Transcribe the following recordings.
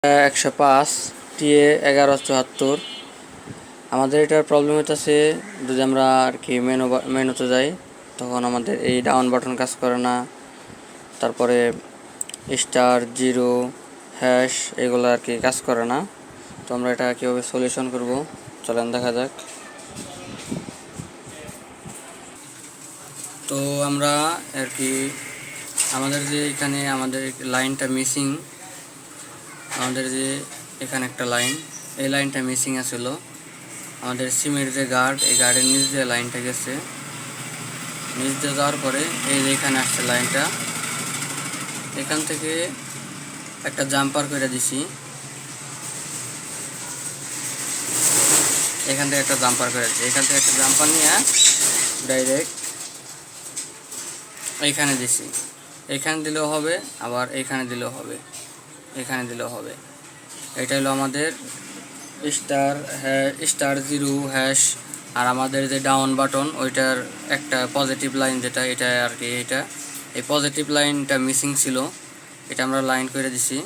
105 TA 1174। আমাদের এটার problem হচ্ছে যদি আমরা আর কি মেনুতে যাই তখন আমাদের এই ডাউন বাটন কাজ করে না, তারপরে স্টার জিরো হ্যাশ এগুলো আর কি কাজ করে না। তো আমরা এটা কীভাবে সলিউশন করব চলেন দেখা যাক। তো আমরা আর কি আমাদের যে এখানে আমাদের লাইনটা মিসিং, আমাদের যে এখানে একটা লাইন, এই লাইনটা মিসিং আছিল। আমাদের সিমের যে গার্ড, এই গার্ডের নিচ দিয়ে লাইনটা গেছে, নিচ দিয়ে যাওয়ার পরে এই যে এখানে আসছে লাইনটা, এখান থেকে একটা জাম্পার করে দিছি, এখান থেকে একটা জাম্পার করে দিচ্ছি, এখান থেকে একটা জাম্পার নিয়ে ডাইরেক্ট এইখানে দিছি। এখানে দিলেও হবে, আবার এইখানে দিলেও হবে, এখানে দিলেও হবে। এটা হলো আমাদের স্টার জিরো হ্যাশ। আর আমাদের যে ডাউন বাটন ওইটার একটা পজিটিভ লাইন যেটা, এটা আর কি এই পজিটিভ লাইনটা মিসিং ছিল, এটা আমরা লাইন করে দিছি।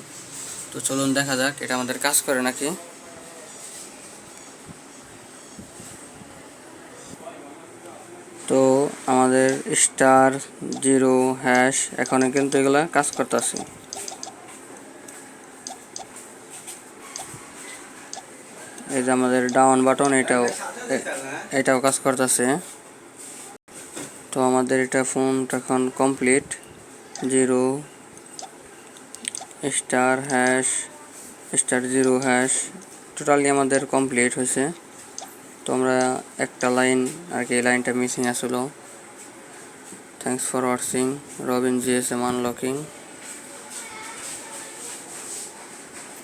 তো চলুন দেখা যাক এটা আমাদের কাজ করে নাকি। তো আমাদের স্টার জিরো হ্যাশ এখনো কিন্তু এগুলা কাজ করতেছে। এই যে আমাদের ডাউন বাটন এটাও কাজ করতেছে। তো আমাদের এটা ফোনটা এখন complete. Zero star hash star zero hash totally আমাদের কমপ্লিট হয়েছে। তো আমরা একটা লাইন আর কি, এই লাইনটা মিসিং আসলো। Thanks for watching Robin GSM unlocking.